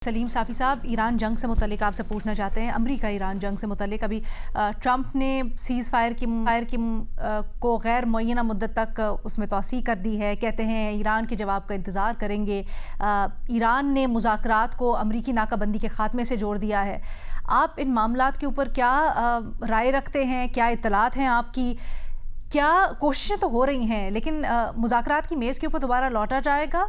सलीम साफ़ी साहब, ईरान जंग से मुतल्लिक आपसे पूछना चाहते हैं। अमेरिका ईरान जंग से मुतल्लिक अभी ट्रंप ने सीज़ फायर की को गैर मुअय्यना मुद्दत तक उसमें तौसीक़ कर दी है। कहते हैं ईरान के जवाब का इंतज़ार करेंगे। ईरान ने मुज़ाकरात को अमरीकी नाकाबंदी के ख़ात्मे से जोड़ दिया है। आप इन मामलात के ऊपर क्या राय रखते हैं? क्या इत्तलात हैं आपकी? क्या कोशिशें तो हो रही हैं, लेकिन मुज़ाकरात की मेज़ के ऊपर दोबारा लौटा जाएगा?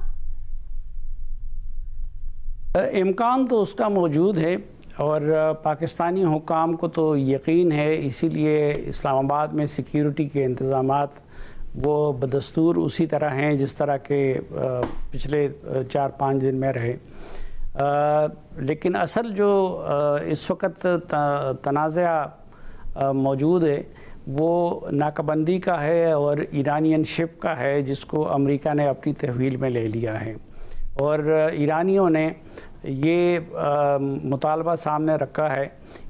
इम्कान तो उसका मौजूद है और पाकिस्तानी हुकाम को तो यकीन है, इसीलिए इस्लामाबाद में सिक्योरिटी के इंतज़ामात वो बदस्तूर उसी तरह हैं जिस तरह के पिछले 4-5 दिन में रहे। लेकिन असल जो इस वक्त तनाज़ा मौजूद है वो नाकाबंदी का है और ईरानियन शिप का है, जिसको अमेरिका ने अपनी तहवील में ले लिया है। और ईरानियों ने ये मुतालबा सामने रखा है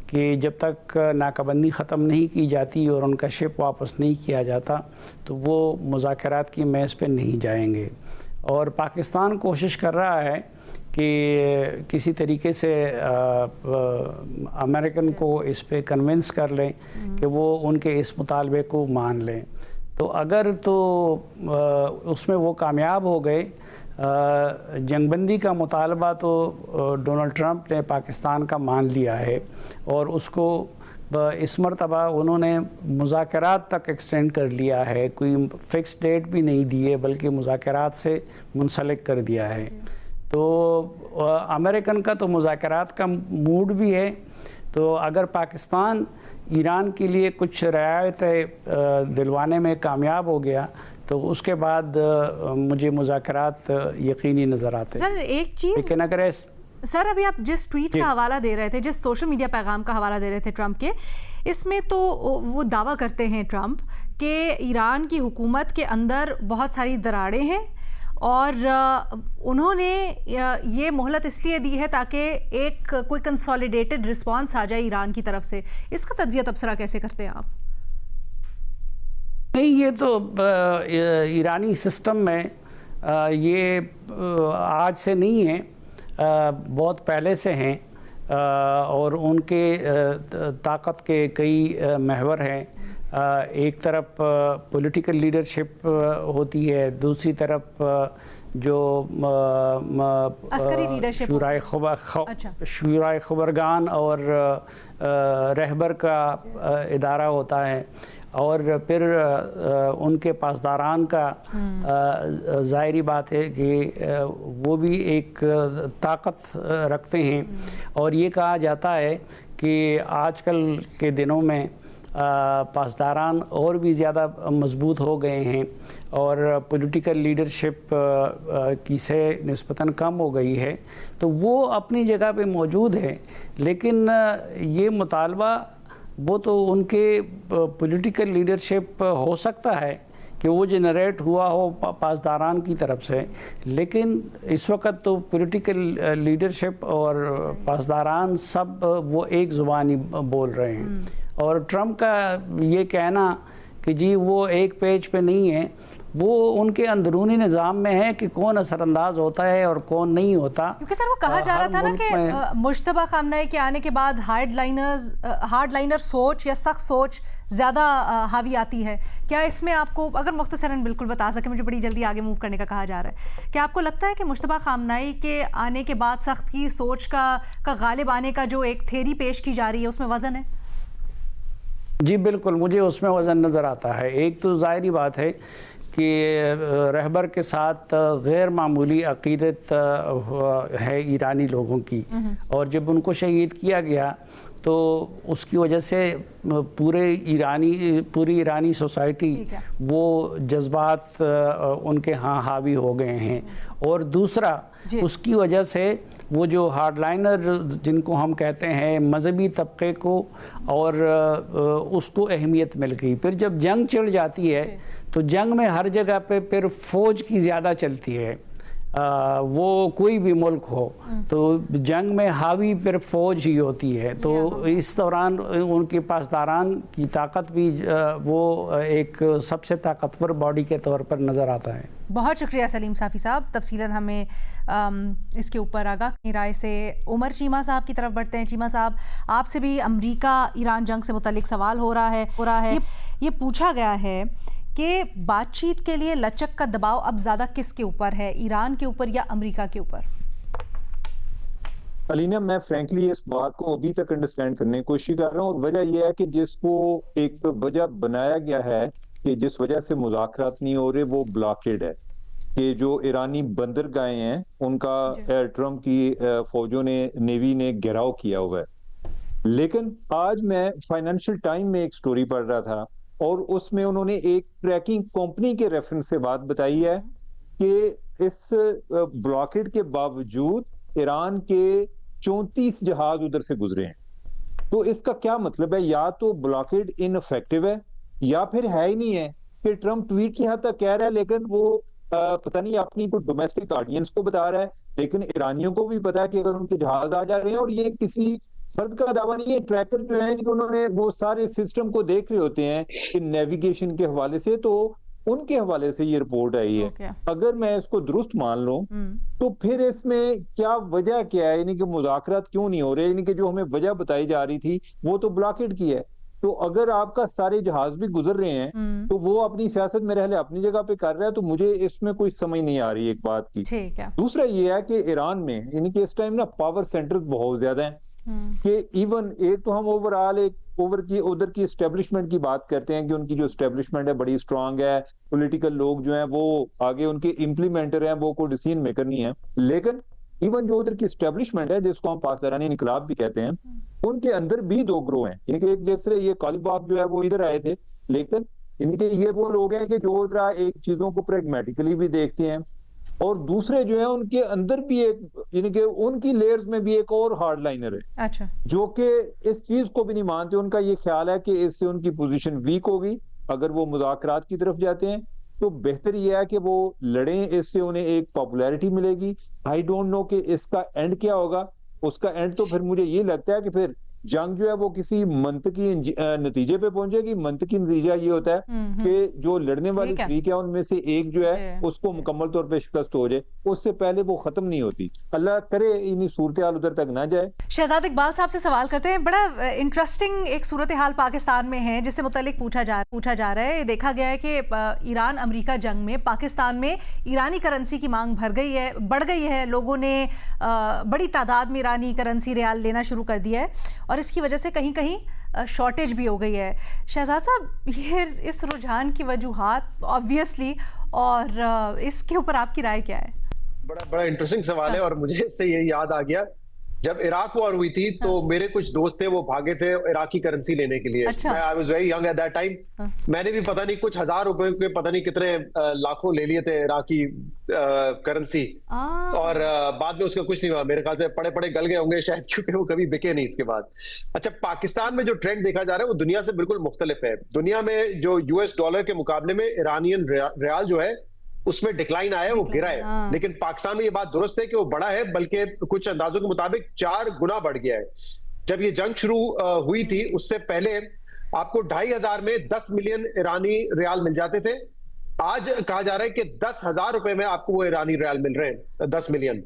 कि जब तक नाकाबंदी ख़त्म नहीं की जाती और उनका शिप वापस नहीं किया जाता तो वो मुज़ाकरात की मेज़ पे नहीं जाएंगे। और पाकिस्तान कोशिश कर रहा है कि किसी तरीके से अमेरिकन को इस पे कन्विंस कर लें कि वो उनके इस मुतालबे को मान लें। तो अगर तो उसमें वो कामयाब हो गए, जंगबंदी का मुतालबा तो डोनाल्ड ट्रंप ने पाकिस्तान का मान लिया है और उसको इस मरतबा उन्होंने मुज़ाकरात तक एक्सटेंड कर लिया है। कोई फ़िक्स डेट भी नहीं दी है बल्कि मुज़ाकरात से मुंसलिक कर दिया है। तो अमेरिकन का तो मुज़ाकरात का मूड भी है। तो अगर पाकिस्तान ईरान के लिए कुछ रियायतें दिलवाने में कामयाब हो गया तो उसके बाद मुझे मुज़ाकरात यकीनी नज़र आते हैं। सर एक चीज़, लेकिन अगर सर अभी आप जिस ट्वीट का हवाला दे रहे थे, जिस सोशल मीडिया पैगाम का हवाला दे रहे थे ट्रंप के, इसमें तो वो दावा करते हैं ट्रंप कि ईरान की हुकूमत के अंदर बहुत सारी दरारें हैं और उन्होंने ये मोहलत इसलिए दी है ताकि एक कोई कंसोलिडेटेड रिस्पांस आ जाए ईरान की तरफ से। इसका तज्जिया तबसरा कैसे करते हैं आप? नहीं, ये तो ईरानी सिस्टम में ये आज से नहीं है, बहुत पहले से हैं और उनके ताकत के कई महवर हैं। एक तरफ पॉलिटिकल लीडरशिप होती है, दूसरी तरफ जो अस्करी लीडरशिप, शूराए खबरगान और रहबर का इदारा होता है और फिर उनके पासदारान का ज़ाहिरी बात है कि वो भी एक ताकत रखते हैं। और ये कहा जाता है कि आजकल के दिनों में पासदारान और भी ज़्यादा मजबूत हो गए हैं और पॉलिटिकल लीडरशिप की से निस्बतन कम हो गई है। तो वो अपनी जगह पे मौजूद है, लेकिन ये मुतालबा वो तो उनके पॉलिटिकल लीडरशिप हो सकता है कि वो जनरेट हुआ हो पासदारान की तरफ से, लेकिन इस वक्त तो पॉलिटिकल लीडरशिप और पासदारान सब वो एक ज़ुबानी बोल रहे हैं। और ट्रंप का ये कहना कि जी वो एक पेज पे नहीं है, वो उनके अंदरूनी निज़ाम में है कि कौन असरअंदाज होता है और कौन नहीं होता। क्योंकि सर वो कहा जा रहा था ना कि मुश्तबा खामनेई के आने के बाद हार्डलाइनर सोच या सख्त सोच ज़्यादा हावी आती है। क्या इसमें आपको, अगर मुख्तसरन बिल्कुल बता सके, मुझे बड़ी जल्दी आगे मूव करने का कहा जा रहा है, क्या आपको लगता है कि मुश्तबा खामनेई के आने के बाद सख्त की सोच का गालिब आने का जो एक थेरी पेश की जा रही है उसमें वज़न है? जी बिल्कुल, मुझे उसमें वज़न नज़र आता है। एक तो ज़ाहिरी बात है कि रहबर के साथ गैर मामूली अक़ीदत है ईरानी लोगों की, और जब उनको शहीद किया गया तो उसकी वजह से पूरी ईरानी सोसाइटी वो जज्बात उनके यहाँ हावी हो गए हैं। और दूसरा, उसकी वजह से वो जो हार्डलाइनर जिनको हम कहते हैं मजहबी तबके को और उसको अहमियत मिल गई। फिर जब जंग छिड़ जाती है तो जंग में हर जगह पे फिर फ़ौज की ज़्यादा चलती है। वो कोई भी मुल्क हो तो जंग में हावी फिर फौज ही होती है, तो इस दौरान उनके पासदारान की ताकत भी वो एक सबसे ताकतवर बॉडी के तौर पर नज़र आता है। बहुत शुक्रिया सलीम साफ़ी साहब, तफसीलन हमें इसके ऊपर आगाह की राय से। उमर चीमा साहब की तरफ बढ़ते हैं। चीमा साहब, आपसे भी अमरीका ईरान जंग से मुतल्लिक सवाल हो रहा है। ये पूछा गया है कि बातचीत के लिए लचक का दबाव अब ज़्यादा किसके ऊपर है, ईरान के ऊपर या अमरीका के ऊपर? अलीना, मैं फ्रैंकली इस बात को अभी तक अंडरस्टैंड करने की कोशिश कर रहा हूँ, और वजह यह है कि जिसको एक वजह बनाया गया है कि जिस वजह से मुज़ाकरात नहीं हो रहे, वो ब्लॉकेड है कि जो ईरानी बंदरगाहें हैं उनका ट्रम्प की फौजों ने, नेवी ने घेराव किया हुआ है। लेकिन आज मैं फाइनेंशियल टाइम में एक स्टोरी पढ़ रहा था और उसमें उन्होंने एक ट्रैकिंग कंपनी के रेफरेंस से बात बताई है कि इस ब्लॉकेड के बावजूद ईरान के 34 जहाज उधर से गुजरे हैं। तो इसका क्या मतलब है? या तो ब्लॉकेड इनफेक्टिव है या फिर है ही नहीं है कि ट्रम्प ट्वीट की हद तक कह रहा है, लेकिन वो पता नहीं अपनी कोई डोमेस्टिक ऑडियंस को बता रहा है, लेकिन ईरानियों को भी पता है कि अगर उनके जहाज आ जा रहे हैं, और ये किसी फर्द का दावा नहीं है, ट्रैकर जो है कि उन्होंने वो सारे सिस्टम को देख रहे होते हैं कि नेविगेशन के हवाले से, तो उनके हवाले से ये रिपोर्ट आई है। अगर मैं इसको दुरुस्त मान लूं तो फिर इसमें क्या वजह क्या है, यानी कि मुज़ाकरात क्यों नहीं हो रहे? यानी कि जो हमें वजह बताई जा रही थी वो तो ब्लॉकेड की है। तो अगर आपका सारे जहाज भी गुजर रहे हैं तो वो अपनी सियासत में रहले अपनी जगह पे कर रहा है, तो मुझे इसमें कोई समझ नहीं आ रही एक बात की। दूसरा ये है कि ईरान में यानी कि इस टाइम ना पावर सेंटर बहुत ज्यादा है कि इवन एक तो हम ओवरऑल एक उधर की एस्टेब्लिशमेंट की बात करते हैं कि उनकी जो एस्टेब्लिशमेंट है बड़ी स्ट्रांग है, पॉलिटिकल लोग जो हैं वो आगे उनके इम्प्लीमेंटर हैं, वो कोई डिसीजन मेकर नहीं है। लेकिन इवन जो उधर की एस्टेब्लिशमेंट है जिसको हम पाकिस्तानी इनकलाब भी कहते हैं, उनके अंदर भी दो ग्रोह हैं। यानी कि एक जैसे ये कालीबाग जो है वो इधर आए थे, लेकिन इनके ये वो लोग हैं कि जो एक चीजों को प्रैग्मेटिकली भी देखते हैं, और दूसरे जो है उनके अंदर भी एक यानी कि उनकी लेयर्स में भी एक और हार्ड लाइनर है। अच्छा। जो कि इस चीज को भी नहीं मानते। उनका ये ख्याल है कि इससे उनकी पोजीशन वीक होगी, अगर वो मुज़ाकरात की तरफ जाते हैं तो बेहतर यह है कि वो लड़ें, इससे उन्हें एक पॉपुलैरिटी मिलेगी। आई डोंट नो कि इसका एंड क्या होगा। उसका एंड तो फिर मुझे ये लगता है कि फिर जंग जो है वो किसी मंतकी नतीजे पे पहुंचेगी। मंतकी नतीजा ये होता है कि जो लड़ने वाली तरीक है उनमें से एक जो है उसको मुकम्मल तौर पे शिकस्त हो जाए, उससे पहले वो खत्म नहीं होती। अल्लाह करे इन्हीं सूरत हाल उधर तक ना जाए। शहजाद इकबाल साहब से सवाल करते हैं। बड़ा इंटरेस्टिंग एक सूरत हाल पाकिस्तान में है जिससे मुतालिक पूछा जा रहा है। देखा गया है कि ईरान अमेरिका जंग में पाकिस्तान में ईरानी करेंसी की मांग बढ़ गई है। लोगों ने बड़ी तादाद में ईरानी करेंसी रियाल लेना शुरू कर दिया है और इसकी वजह से कहीं कहीं शॉर्टेज भी हो गई है। शहजाद साहब, ये इस रुझान की वजूहात ऑब्वियसली, और इसके ऊपर आपकी राय क्या है? बड़ा इंटरेस्टिंग सवाल है, और मुझे इससे ये याद आ गया जब इराक वॉर हुई थी तो मेरे कुछ दोस्त थे वो भागे थे इराकी करेंसी लेने के लिए। अच्छा। I was very young at that time. मैंने भी पता नहीं कुछ हजार रुपए के पता नहीं कितने लाखों ले लिए थे इराकी करेंसी, और बाद में उसका कुछ नहीं हुआ। मेरे ख्याल से पड़े गल गए होंगे शायद, क्योंकि वो कभी बिके नहीं इसके बाद। अच्छा, पाकिस्तान में जो ट्रेंड देखा जा रहा है वो दुनिया से बिल्कुल मुख्तलिफ है। दुनिया में जो US डॉलर के मुकाबले में ईरानियन रियाल जो है उसमें डिक्लाइन आया है, वो गिरा है। लेकिन पाकिस्तान में ये बात दुरुस्त है कि वो बढ़ा है, बल्कि कुछ अंदाजों के मुताबिक 4 गुना बढ़ गया है। जब ये जंग शुरू हुई थी उससे पहले आपको 2500 में 10 मिलियन ईरानी रियाल मिल जाते थे। आज कहा जा रहा है कि 10,000 रुपए में आपको वो ईरानी रियाल मिल रहे हैं, 10 मिलियन।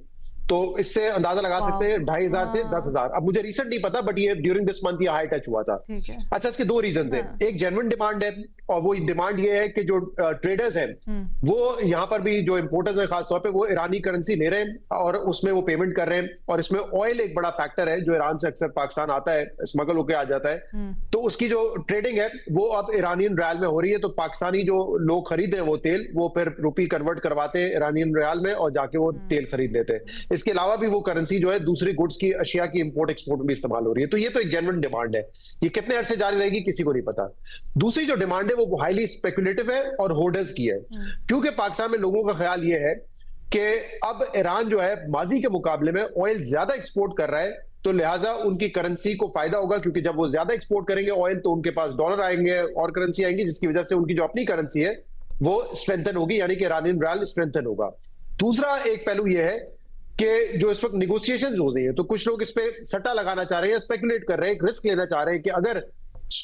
तो इससे अंदाजा लगा सकते हैं 2500 से 10,000। अब मुझे रिसेंट नहीं पता, बट ये ड्यूरिंग दिस मंथ ये हाई टच हुआ था। अच्छा, इसके 2 रीजन थे। एक जेन्युइन डिमांड है, और वो डिमांड ये है कि जो ट्रेडर्स हैं वो यहाँ पर भी जो इंपोर्टर्स हैं खासतौर पे वो ईरानी करेंसी ले रहे हैं और उसमें वो पेमेंट कर रहे हैं। और इसमें ऑयल एक बड़ा फैक्टर है, जो ईरान से अक्सर पाकिस्तान आता है, स्मगल होकर आ जाता है। तो उसकी जो ट्रेडिंग है वो अब ईरानियन रियाल में हो रही है। तो पाकिस्तानी जो लोग खरीद रहे हैं वो तेल, वो फिर रुपी कन्वर्ट करवाते हैं ईरानियन रियाल में और जाके वो तेल खरीद लेते हैं। इसके अलावा भी वो करेंसी जो है दूसरी गुड्स की, अशिया की इंपोर्ट एक्सपोर्ट में इस्तेमाल हो रही है। तो ये तो एक जेन्युइन डिमांड है। ये कितने अरसे जारी रहेगी किसी को नहीं पता। दूसरी जो डिमांड है वो हाईली स्पेकुलेटिव है और होल्डर्स की है, क्योंकि पाकिस्तान में लोगों का ख्याल ये है कि अब ईरान जो है माजी के मुकाबले में ऑयल ज्यादा एक्सपोर्ट कर रहा है, तो लिहाजा उनकी करेंसी को फायदा होगा, क्योंकि जब वो ज्यादा एक्सपोर्ट करेंगे ऑयल तो उनके पास डॉलर आएंगे और करेंसी आएंगी, जिसकी वजह से उनकी जो अपनी करेंसी है वो स्ट्रेंथन होगी, यानी कि ईरानियन रियाल स्ट्रेंथन होगा। दूसरा एक पहलू यह है कि जो इस वक्त निगोशिएशन हो रही है, तो कुछ लोग इस पे सट्टा लगाना चाह रहे हैं, स्पेकुलेट कर रहे हैं, एक रिस्क लेना चाह रहे हैं कि अगर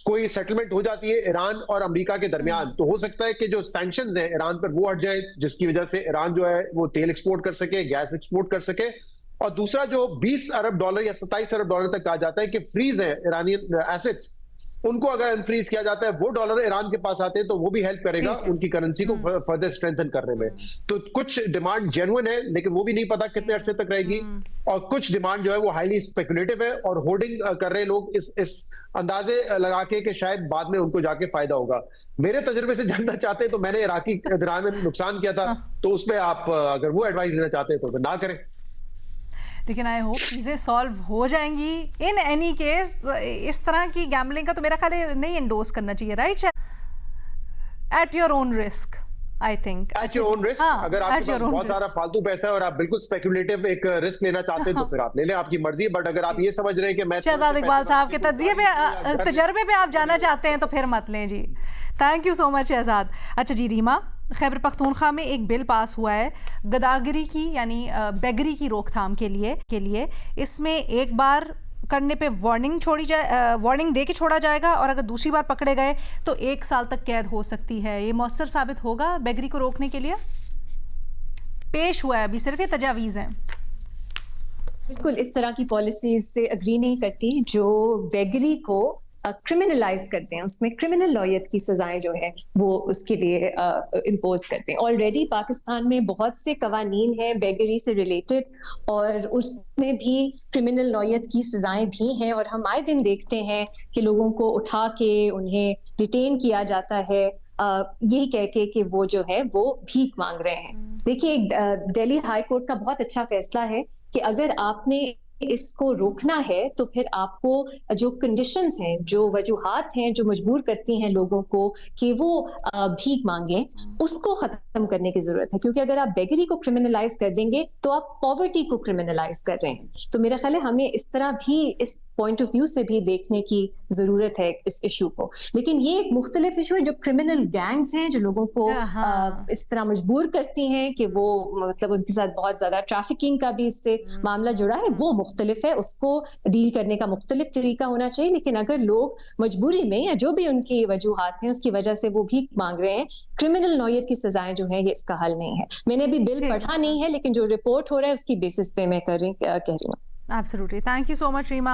कोई सेटलमेंट हो जाती है ईरान और अमेरिका के दरमियान, तो हो सकता है कि जो सैंक्शंस हैं ईरान पर वो हट जाए, जिसकी वजह से ईरान जो है वो तेल एक्सपोर्ट कर सके, गैस एक्सपोर्ट कर सके। और दूसरा जो 20 अरब डॉलर या 27 अरब डॉलर तक कहा जाता है कि फ्रीज है ईरानियन एसेट्स, उनको अगर अनफ्रीज किया जाता है, वो डॉलर ईरान के पास आते हैं, तो वो भी हेल्प करेगा उनकी करेंसी को फर्दर स्ट्रेंथन करने में। तो कुछ डिमांड जेन्युइन है, लेकिन वो भी नहीं पता कितने अरसे तक रहेगी, और कुछ डिमांड जो है वो हाईली स्पेकुलेटिव है और होर्डिंग कर रहे हैं लोग इस अंदाजे लगा के कि शायद बाद में उनको जाके फायदा होगा। मेरे तजुर्बे से जानना चाहते हैं तो मैंने इराकी दराम में नुकसान किया था, तो उसमें आप अगर वो एडवाइस लेना चाहते हैं तो ना करें। लेकिन आई होप चीज़ें सॉल्व हो जाएंगी। इन एनी केस इस तरह की गैम्बलिंग का तो मेरा ख्याल है नहीं एंडोर्स करना चाहिए, right? At your own risk, I think. At your own risk. अगर आपके पास बहुत सारा फालतू पैसा है और आप बिल्कुल स्पेकुलेटिव एक रिस्क लेना चाहते हैं तो फिर आप ले लें, आपकी मर्जी। बट अगर आप ये समझ रहे हैं कि मैं शहजाद इकबाल साहब के तजर्बे पे आप जाना चाहते हैं तो फिर मत लें जी। Thank you so much Shahzad. अच्छा जी रीमा, खैबर पख्तूनख्वा में एक बिल पास हुआ है गदागरी की यानी बेगरी की रोकथाम के लिए। इसमें एक बार करने पे वार्निंग दे के छोड़ा जाएगा, और अगर दूसरी बार पकड़े गए तो 1 साल तक कैद हो सकती है। ये मौसर साबित होगा बेगरी को रोकने के लिए? पेश हुआ है अभी, सिर्फ ये तजावीज़ हैं। बिल्कुल इस तरह की पॉलिसीज से अग्री नहीं करती जो बेगरी को क्रिमिनलाइज करते हैं, उसमें क्रिमिनल लॉयत की सजाएं जो है वो उसके लिए इम्पोज करते हैं। ऑलरेडी पाकिस्तान में बहुत से कवानीन हैं बेगरी से रिलेटेड, और उसमें भी क्रिमिनल लॉयत की सजाएं भी हैं, और हम आए दिन देखते हैं कि लोगों को उठा के उन्हें डिटेन किया जाता है यही कह के कि वो जो है वो भीख मांग रहे हैं। देखिए दिल्ली हाई कोर्ट का बहुत अच्छा फैसला है कि अगर आपने इसको रोकना है तो फिर आपको जो कंडीशंस हैं, जो वजूहात हैं जो मजबूर करती हैं लोगों को कि वो भीख मांगे, उसको खत्म करने की जरूरत है। क्योंकि अगर आप बेगरी को क्रिमिनलाइज कर देंगे तो आप पॉवर्टी को क्रिमिनलाइज कर रहे हैं। तो मेरा ख्याल है हमें इस तरह भी, इस पॉइंट ऑफ व्यू से भी देखने की जरूरत है इस इशू को। लेकिन ये एक मुख्तलिफ इशू है, जो क्रिमिनल गैंग्स हैं जो लोगों को इस तरह मजबूर करती हैं कि वो मतलब उनके साथ बहुत ज्यादा ट्रैफिकिंग का भी इससे मामला जुड़ा है, वो मुख्तलिफ है, उसको डील करने का मुख्तलिफ तरीका होना चाहिए। लेकिन अगर लोग मजबूरी में या जो भी उनकी वजूहात हैं उसकी वजह से वो भीख मांग रहे हैं, क्रिमिनल नौयत की सजाएं जो है ये इसका हल नहीं है। मैंने अभी बिल पढ़ा नहीं है, लेकिन जो रिपोर्ट हो रहा है उसकी बेसिस पे मैं कह रही हूँ। Absolutely. Thank you so much Reema.